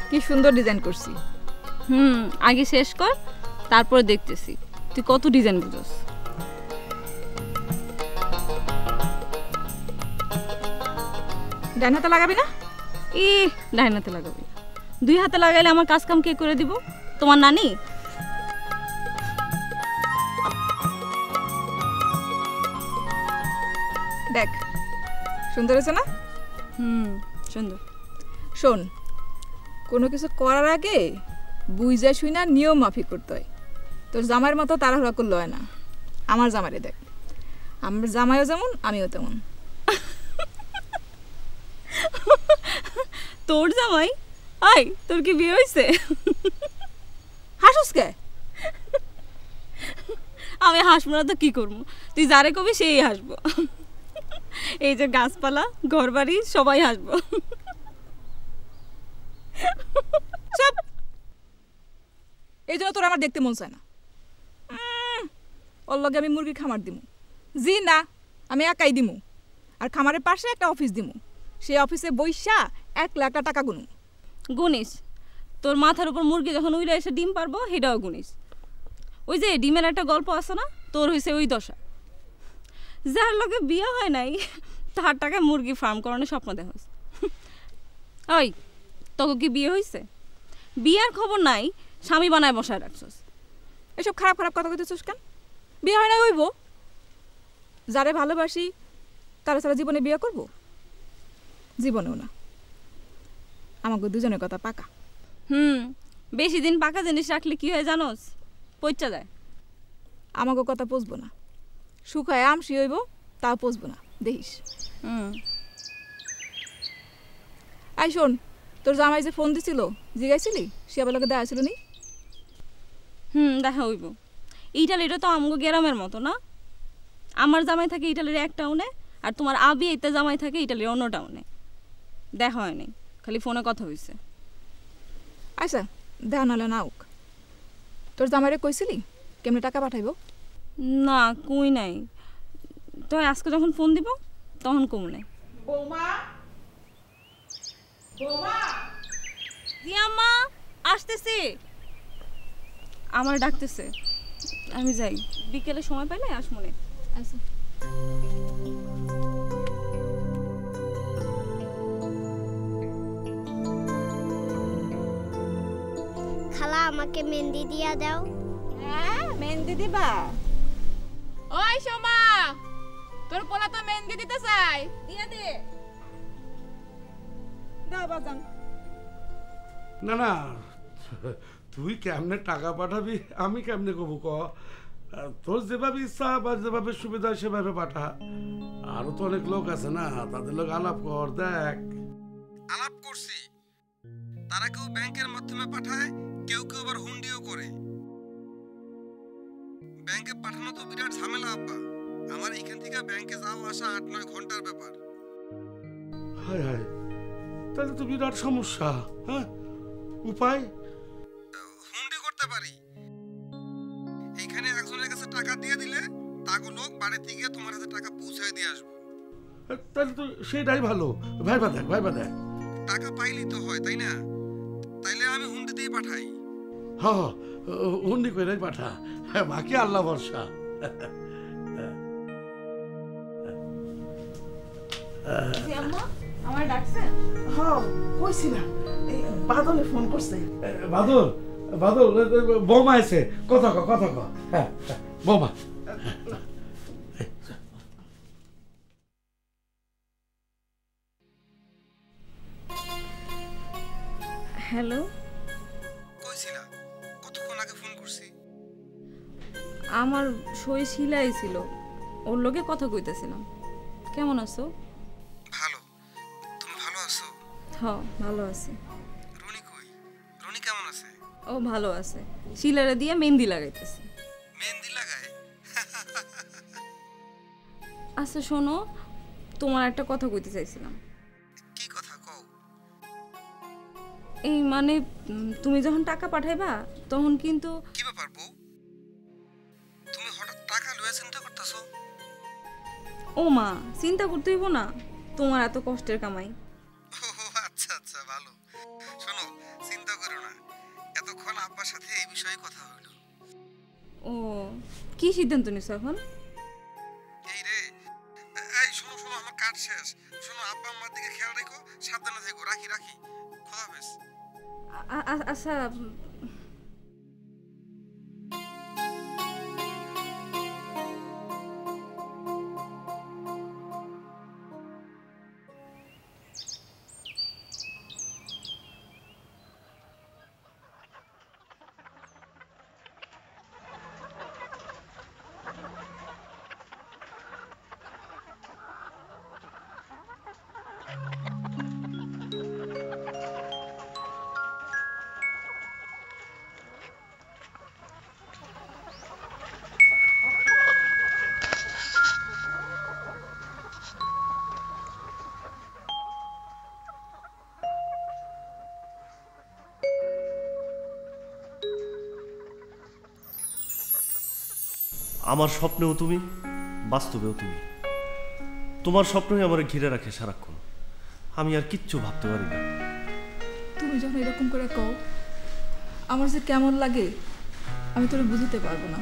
কি সুন্দর ডিজাইন করছি। আগে শেষ কর, তারপরে দেখতেছি তুই কত ডিজাইন বুঝোস। ডান হাতে লাগাবি না? ডাইন হাতে লাগাবি? 2 হাতে লাগাইলে আমার কাজ কাম কে করে দিব? তোমার নানি? দেখ সুন্দর হয়েছে না? সুন্দর। শোন, কোনো কিছু করার আগে বুঝা শুই না নিয়ম মাফিক করতে হয়। তোর জামাইয়ের মতো তাড়াহুড়া করলে হয় না। আমার জামাইরে দেখ, আমার জামাইও যেমন আমিও তেমন। তোর জামাই? আই, তোর কি বিয়ে হয়েছে? হাসুস কে? আমি হাসবো না তো কি করবো? তুই যারে কবি সেই হাসবো। এই যে গাছপালা, ঘর বাড়ি সবাই হাসবো। সব এই জন্য তোর আমার দেখতে মন চায় না। ওর লগে আমি মুরগির খামার দিমু। জি না, আমি একাই দিমু। আর খামারের পাশে একটা অফিস দিমু। সেই অফিসে বইসা 1 লাখ টাকা গুনু। গুনিস? তোর মাথার উপর মুরগি যখন উইরা এসে ডিম পারবো সেটাও গুনিস? ওই যে ডিমের একটা গল্প আছে না, তোর হয়েছে ওই দশা। যার লগে বিয়ে হয় নাই তার টাকায় মুরগি ফার্ম করানোর স্বপ্ন দেখোস। ওই তোকে কি বিয়ে হয়েছে? বিয়ার খবর নাই, স্বামী বানায় বসায় রাখছস। এসব খারাপ খারাপ কথা কইতেছিস কেন? বিয়ে হয় না হইব? যারে ভালোবাসি তারা সারা জীবনে বিয়ে করব? জীবনেও না। আমাকে দুজনের কথা পাকা। বেশি দিন পাকা জিনিস রাখলে কি হয় জানোস? পচা যায়। আমাকে কথা পচবো না। শুকায় আমসি হইব, তাও পচবো না, দেখিস। আই শোন, তোর জামাই যে ফোন দিছিল জিগাইছিলি? সে আবার লোকে দেওয়া ছিল নি? দেখা হইব। ইটালিটা তো আমগো গ্রামের মতো না। আমার জামাই থাকে ইটালির এক টাউনে, আর তোমার আবি এইটা জামাই থাকে ইটালির অন্য টাউনে। দেখা হয় নাই, খালি ফোনে কথা হইছে। আচ্ছা, দেখা নাহলে না হোক। তোর জামাইরে কইছিলি কেমনে টাকা পাঠাইব? না, কই নাই। তো আজকে যখন ফোন দিব তখন কমনে। বৌমা, বৌমা। জি আম্মা, আসতেছি। আমার ডাকতেছে, আমি যাই। বিকেলে সময় পাইলে আসমনে। আচ্ছা। খালা আমাকে মেহেন্দি দিয়া দাও। হ্যাঁ, মেহেন্দি দিবা? ওই সোমা, তোর পোলা তো মেহেন্দি দিতে চাই, দিয়া দে। দাও বাজান। না না, তুই কেমনে টাকা পাঠাবি আমি কেমনে কব ক? তোর যেভাবে ইচ্ছা বা যেভাবে সুবিধা সেভাবে পাঠা। আরো তো অনেক লোক আছে না, তাদের লোক আলাপ কর। দেখ, আলাপ করছি, তারা কেউ ব্যাংকের মাধ্যমে পাঠায়, কেউ কেউ আবার হুন্ডিও করে। ব্যাংকে পাঠানো তো বিরাট ঝামেলা আব্বা। আমার এখান থেকে ব্যাংকে যাওয়া আসা 8-9 ঘন্টার ব্যাপার। হায় হায়, তাহলে তো বিরাট সমস্যা। হ্যাঁ, উপায় হুন্ডি করতে পারি। এইখানে একজনের কাছে টাকা দিয়ে দিলে তাগো লোক বাড়িতে গিয়ে তোমার হাতে টাকা পৌঁছায় দিয়ে আসবে। তাহলে তো সেটাই ভালো। ভাইবা দেখ, ভাইবা দেখ, টাকা পাইলেই তো হয়, তাই না? তাইলে আমি হুন্ডি দিয়ে পাঠাই। হ্যাঁ, হুন্ডি কইরাই পাঠা, বাকি আল্লাহ ভরসা। আমার ডাকছেন? হ্যাঁ, কইছি না, এই বাদলে ফোন করছে। বাদল, বাদল, বৌমা এসে কথা ক, কথা ক। হ্যাঁ, বৌমা। হ্যালো, কইছিলা কতক্ষণ আগে ফোন করছি? আমার সই শিলাই ছিল, ওর লোকে কথা কইতেছিলাম। কেমন আছো? ভালো। তুমি ভালো আছো? হ্যাঁ, ভালো আছি। রনি কই? রনি কেমন আছে? ও ভালো আছে, শিলারে দিয়ে মেহেন্দি লাগাইতেছে। মেহেন্দি লাগায়? আচ্ছা শোনো, তোমার একটা কথা কইতে চাইছিলাম। কি কথা কও? এই মানে তুমি যখন টাকা পাঠাইবা তখন কিন্তু। কি ব্যাপার বউ, তুমি হঠাৎ টাকা লইয়া চিন্তা করতেছো? ও মা, চিন্তা করতে হইব না, তোমার এত কষ্টের কামাই। আচ্ছা আচ্ছা, ভালো। শোনো, চিন্তা আব্বার সাথে এই বিষয়ে কথা হইল। ও কি সিদ্ধান্ত নিছো এখন? এই রে, এই শোনো শোনো, আমার কাজ শেষ। শোনো, আব্বা আম্মার দিকে খেয়াল রেখো, সাবধানে থেকো। রাখি রাখি, খোদা হাফেজ। আচ্ছা। আমার স্বপ্নেও তুমি, বাস্তবেও তুমি। তোমার স্বপ্নই আমার ঘিরে রাখে সারাক্ষণ। আমি আর কিচ্ছু ভাবতে পারি না। তুমি যখন এরকম করে কও, আমার যে কেমন লাগে আমি তোরে বুঝতে পারবো না।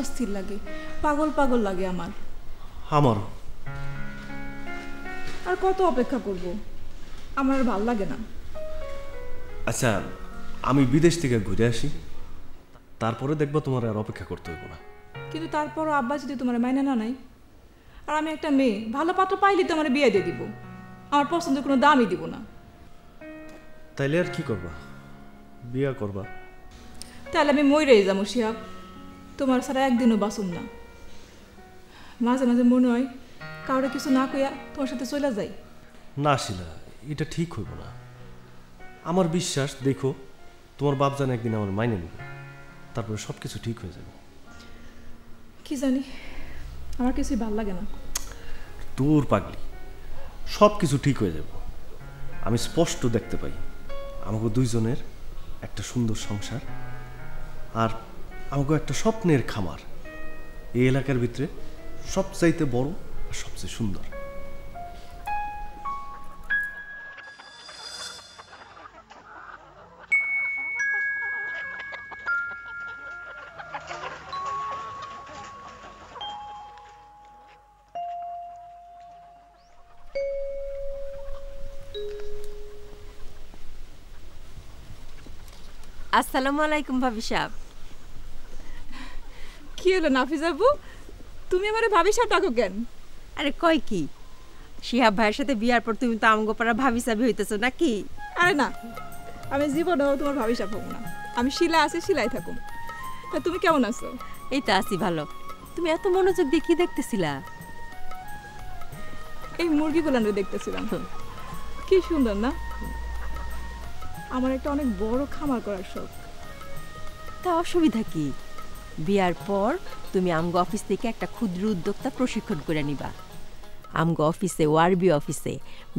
অস্থির লাগে, পাগল পাগল লাগে আমার। আমারও। আর কত অপেক্ষা করব? আমার আর ভাল লাগে না। আচ্ছা, আমি বিদেশ থেকে ঘুরে আসি, তারপরে দেখবো তোমার আর অপেক্ষা করতে হইব না। কিন্তু তারপরও আব্বা যদি তোমার মাইনে না নাই, আর আমি একটা মেয়ে, ভালো পাত্র পাইলে তোমার বিয়ে দিয়ে দিব, আমার পছন্দের কোনো দামই দিব না। তাইলে আর কি করবা? বিয়া করবা? তাহলে আমি মইরেই যাবো শিহাব, তোমার ছাড়া একদিনও বাঁচুম না। মাঝে মাঝে মনে হয় কাউরে কিছু না কইয়া তোমার সাথে চলে যাই। না শিলা, এটা ঠিক হইব না। আমার বিশ্বাস, দেখো তোমার বাপ জানে একদিন আমার মাইনে নেবে, তারপরে সব কিছু ঠিক হয়ে যাবে। কি জানি, আমার কিছুই ভাল লাগে না। দূর পাগলি, সব কিছু ঠিক হয়ে যাবে। আমি স্পষ্ট দেখতে পাই আমাকে দুইজনের একটা সুন্দর সংসার, আর আমাকে একটা স্বপ্নের খামার এই এলাকার ভিতরে সবচাইতে বড় আর সবচেয়ে সুন্দর। আসসালামু আলাইকুম ভাবি সাহেব। কি হলো নাফিজ আপু, তুমি আমারে ভাবি সাহেব ডাকো কেন? আরে কয় কি, শিহাব ভাইয়ের সাথে বিয়ার পর তুমি তো আমগো পাড়া ভাবি সাহেব হইতেছো নাকি? আরে না, আমি জীবনেও তোমার ভাবি সাহেব হবো না। আমি শিলা আছি, শিলাই থাকুম। তা তুমি কেমন আছো? এই তো আছি ভালো। তুমি এত মনোযোগ দিয়ে কি দেখতেছিলা? এই মুরগিগুলো দেখতেছিলাম। কি সুন্দর না? আমার একটা অনেক বড় খামার করার শখ। তা অসুবিধা কি? বিয়ার পর তুমি আমগো অফিস থেকে একটা ক্ষুদ্র উদ্যোক্তা প্রশিক্ষণ করে নিবা। আমগো অফিসে, ওয়ারবি অফিসে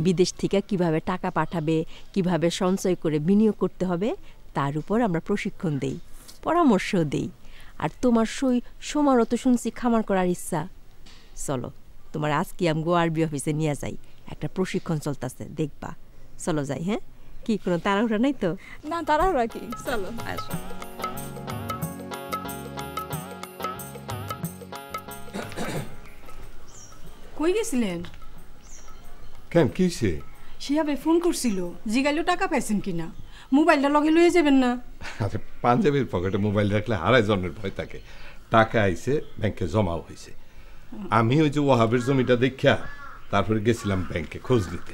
বিদেশ থেকে কিভাবে টাকা পাঠাবে, কিভাবে সঞ্চয় করে বিনিয়োগ করতে হবে, তার উপর আমরা প্রশিক্ষণ দেই, পরামর্শও দেই। আর তোমার সোমারও তো শুনছি খামার করার ইচ্ছা। চলো, তোমার আজকে আমগো ওয়ারবি অফিসে নিয়ে যাই, একটা প্রশিক্ষণ চলতেছে, দেখবা। চলো যাই। হ্যাঁ, কি কোনো তাড়াহুড়া নাই তো? না, তাড়াহুড়া কি, চলো। আসো। কই গেছিলেন? কেন, কি হয়েছে? শিহাবে ফোন করছিল, জিগাইলো টাকা পাইছেন কিনা। মোবাইলটা লগে লয়ে যাবেন না? আরে পাঞ্জাবির পকেটে মোবাইল রাখলে হারাই জন্মের ভয় থাকে। টাকা আইছে, ব্যাংকে জমাও হয়েছে। আমি ওই যে ওয়াহাবের জমিটা দেখিয়া তারপরে গেছিলাম ব্যাংকে খোঁজ নিতে।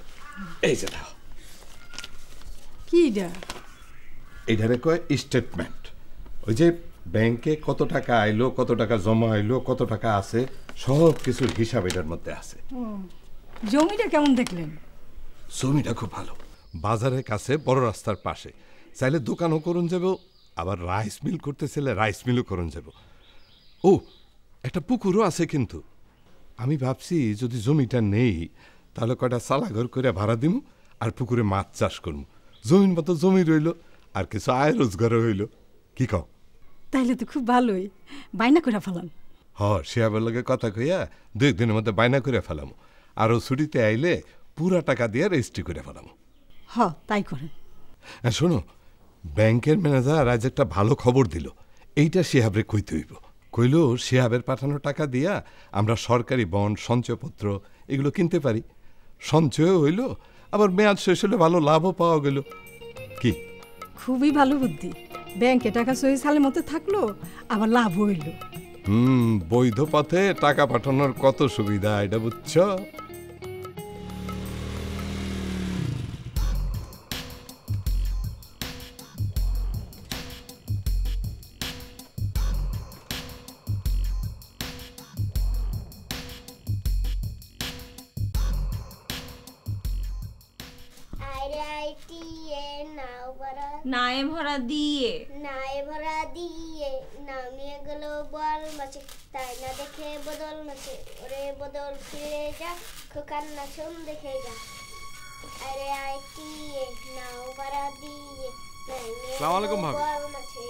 এই যে দাও, কি এটা? এইটারে কয় স্টেটমেন্ট। ওই যে ব্যাংকে কত টাকা আইলো, কত টাকা জমা আইলো, কত টাকা আছে, সব কিছুর হিসাব এটার মধ্যে আছে। জমিটা কেমন দেখলেন? জমিটা খুব ভালো, বাজারের কাছে, বড় রাস্তার পাশে। চাইলে দোকানও করুন যাব, আবার রাইস মিল করতে চাইলে রাইস মিলও করুন যাব। ও, একটা পুকুরও আছে। কিন্তু আমি ভাবছি যদি জমিটা নেই তাহলে কয়টা চালাঘর করে ভাড়া দিব, আর পুকুরে মাছ চাষ করবো। জমির মতো জমি রইল, আর কিছু আয় রোজগারও হইল। কি কও? তাইলে তো খুব ভালোই, বাইনা করে ফেলান। শিয়াবের লগে কথা কইয়া 2 দিনের মধ্যে বাইনা করে ফেলাম, আরও ছুটিতে আইলে পুরা টাকা দিয়ে রেজিস্ট্রি করে ফেলাম। তাই করেন। শোনো, ব্যাংকের ম্যানেজার আজ একটা ভালো খবর দিল, এইটা শিহাবরে কইতে হইব। কইল শিহাবের পাঠানো টাকা দিয়া আমরা সরকারি বন্ড, সঞ্চয়পত্র এগুলো কিনতে পারি। সঞ্চয়ও হইল, আবার মেয়াদ শেষ হলে ভালো লাভও পাওয়া গেল। কি খুবই ভালো বুদ্ধি। ব্যাংকে টাকা সহি সালের মতো থাকলো, আবার লাভ হইল। বৈধ পথে টাকা পাঠানোর কত সুবিধা, এটা বুঝছ? নায়ে ভরা দিয়ে নায়ে ভরা দিয়ে নামিয়ে গেল বল মাছে, তাই না দেখে বদল মাছে। ওরে বদল ফিরে যা, খোকার নাচন দেখে যা। আরে আইটিয়ে নাও ভরা দিয়ে নামিয়ে গেল বল মাছে।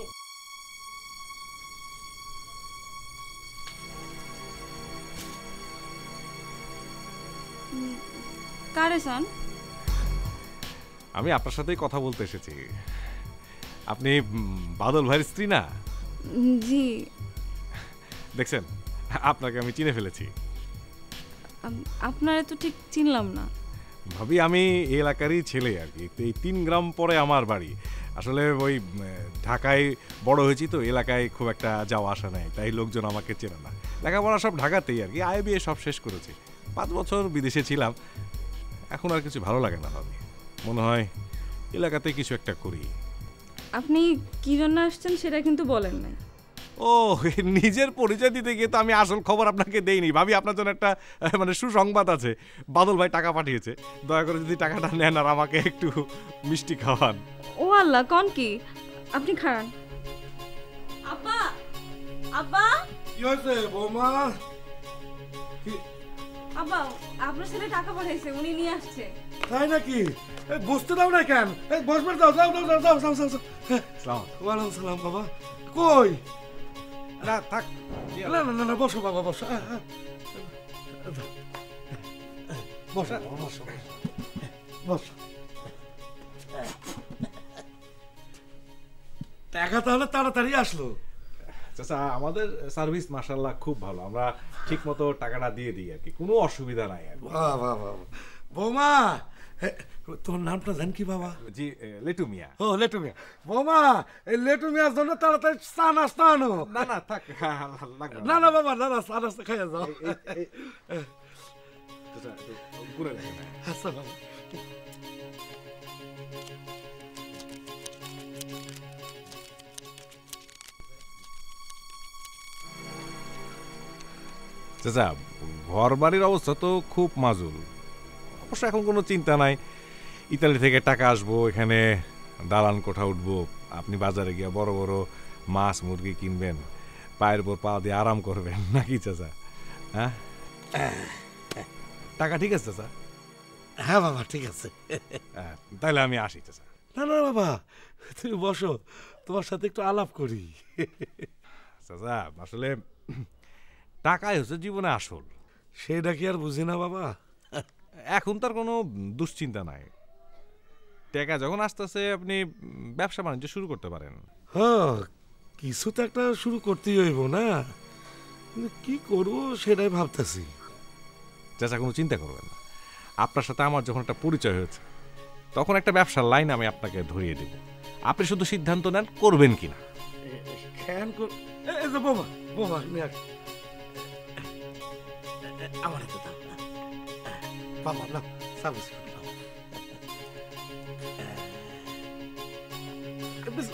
কারে সান? আমি আপনার সাথেই কথা বলতে এসেছি। আপনি বাদল ভাইয়ের স্ত্রী না? জি। দেখছেন, আপনাকে আমি চিনে ফেলেছি। আপনারা তো ঠিক চিনলাম না। ভাবি আমি এই এলাকারই ছেলে আর কি। এই 3 গ্রাম পরে আমার বাড়ি। আসলে ওই ঢাকায় বড় হয়েছি তো, এলাকায় খুব একটা যাওয়া আসা নেই, তাই লোকজন আমাকে চেনে না। লেখাপড়া সব ঢাকাতেই আর কি, IB সব শেষ করেছি। 5 বছর বিদেশে ছিলাম, এখন আর কিছু ভালো লাগে না ভাবি। মনে হয় এলাকাতে কিছু একটা করি। আপনি কি জন্য আসছেন সেটা কিন্তু বলেন না। ও, নিজের পরিচয় দিতে গিয়ে তো আমি আসল খবর আপনাকে দেইনি। ভাবি আপনার জন্য একটা মানে সুসংবাদ আছে। বাদল ভাই টাকা পাঠিয়েছে, দয়া করে যদি টাকাটা নেন আর আমাকে একটু মিষ্টি খাওয়ান। ও আল্লাহ, কোন কি? আপনি খান। আব্বা, আব্বা। কি হয়েছে বৌমা? আব্বা, আপনার ছেলে টাকা পাঠিয়েছে, উনি নিয়ে আসছে। তাই নাকি? বসতে দাও না কেন? বসবে দাও, যাও যাও যাও যাও যাও যাও। ওয়ালাইকুম সালাম বাবা। কই? না থাক, না না না, বসো বাবা, বসো। বসো বসো বসো। টাকা তাহলে তাড়াতাড়ি আসলো। চাচা, আমাদের সার্ভিস মাশাআল্লাহ খুব ভালো, আমরা ঠিক মতো টাকাটা দিয়ে দিই আর কি, কোনো অসুবিধা নাই আর কি। বাহ বাহ বাহ। বৌমা, তোমার নামটা জান কি বাবা? জি, লেটু মিয়া। ও, লেটু মিয়া। বৌমা, এই লেটু মিয়ার জন্য তাড়াতাড়ি চা নাস্তা আনো। না না থাক, লাগবে না না বাবা, না না, চা নাস্তা খাইয়া যাও। আচ্ছা বাবা। চাচা, ঘর বাড়ির অবস্থা তো খুব মাজুল। অবশ্য এখন কোনো চিন্তা নাই, ইতালি থেকে টাকা আসবো, এখানে দালান কোঠা উঠবো, আপনি বাজারে গিয়ে বড় বড় মাছ মুরগি কিনবেন, পায়ের উপর পা দিয়ে আরাম করবেন, নাকি চাচা? হ্যাঁ, টাকা ঠিক আছে চাচা? হ্যাঁ বাবা, ঠিক আছে। তাহলে আমি আসি চাচা। না না বাবা, তুমি বসো, তোমার সাথে একটু আলাপ করি। চাচা, আসলে টাকাই হচ্ছে জীবনে আসল। সেটা কি আর বুঝি না বাবা। এখন তার কোনো দুশ্চিন্তা নাই, টাকা যখন আসতেছে আপনি ব্যবসা বাণিজ্য শুরু করতে পারেন। হ্যাঁ, কিছু তো একটা শুরু করতেই হইব না, কিন্তু কি করবো সেটাই ভাবতেছি। চাচা, কোনো চিন্তা করবেন না, আপনার সাথে আমার যখন একটা পরিচয় হয়েছে তখন একটা ব্যবসার লাইন আমি আপনাকে ধরিয়ে দেব, আপনি শুধু সিদ্ধান্ত নেন করবেন কিনা। খেয়াল কর। বোমা বোমা, আমার হাতে দাও বাবা, না সার্ভিস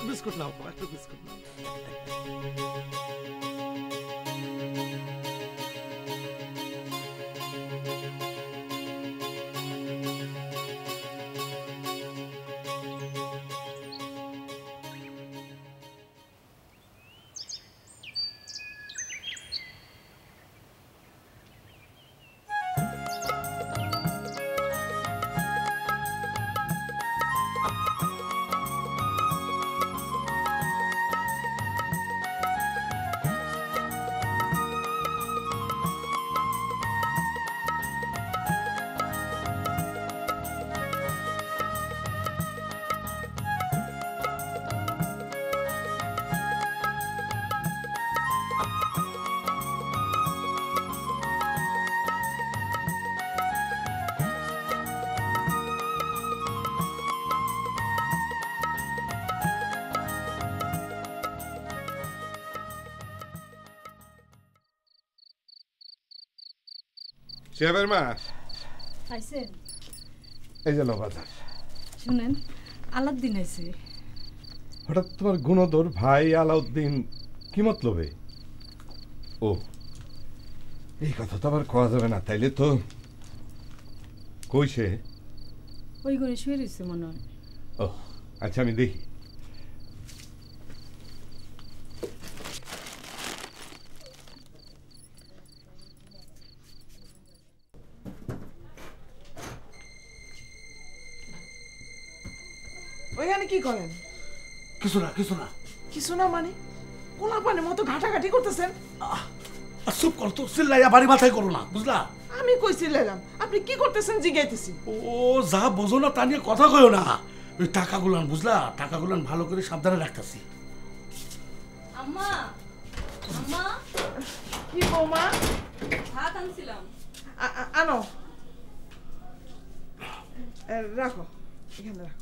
বিস্কুট নাও, একটা বিস্কুট নাও। শিহাবের মা, আইছেন? এই যে বাজার। শুনেন, আলাউদ্দিন আইছে। হঠাৎ তোমার গুণধর ভাই আলাউদ্দিন কি মতলবে? ও, এই কথা তো আবার কওয়া যাবে না, তাইলে তো কইছে। ওই ঘরে শুয়ে রয়েছে মনে হয়। ও আচ্ছা, আমি দেখি। ওইখানে কি করেন? কিছু না কিছু না। কিছু না মানে? কোলা পানের মতো ঘাটাঘাটি করতেছেন। চুপ কর তো, চিল্লাইয়া বাড়ি মাথায় করো না, বুঝলা? আমি কইছিলাম আপনি কি করতেছেন জিজ্ঞাইতেছি। ও যা বোঝো না তা নিয়ে কথা কইও না। ওই টাকাগুলান, বুঝলা, টাকাগুলান ভালো করে সাবধানে রাখতেছি। আম্মা, আম্মা, কি বৌমা? ভাত আনছিলাম। আনো, রাখো, এখানে রাখো।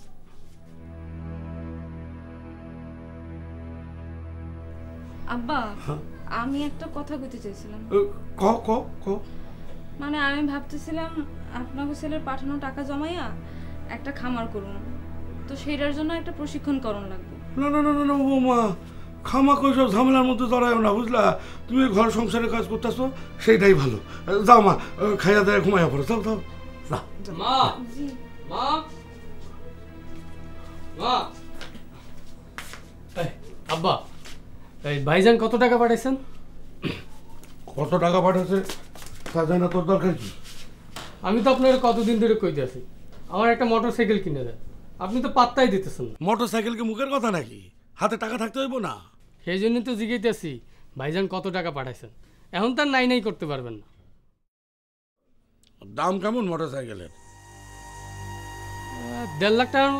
আব্বা, আমি একটা কথা কইতে চাইছিলাম। ক ক ক মানে আমি ভাবতেছিলাম আপনাকে ছেলের পাঠানো টাকা জমাইয়া একটা খামার করুন, তো সেইটার জন্য একটা প্রশিক্ষণ করণ লাগবে। না না না না বৌমা, খামা কই সব ঝামেলার মধ্যে জড়ায়ও না, বুঝলা? তুমি ঘর সংসারে কাজ করতেছো, সেইটাই ভালো। যাও মা, খাইয়া দায়া ঘুমাইয়া পড়ো, যাও যাও। মা, মা, মা। আব্বা, এই ভাইজান কত টাকা পাঠাইছেন? কত টাকা পাঠাচ্ছে তা জানা তোর দরকার কি? আমি তো আপনার কতদিন ধরে কইতে আছি আমার একটা মোটর সাইকেল কিনে দেন, আপনি তো পাত্তাই দিতেছেন না। মোটর সাইকেল কি মুখের কথা নাকি? হাতে টাকা থাকতে হইব না? সেই জন্য তো জিজ্ঞাইতেছি ভাইজান কত টাকা পাঠাইছেন। এখন তার নাই নাই করতে পারবেন না। দাম কেমন মোটর সাইকেলের? 1.5 লাখ টাকার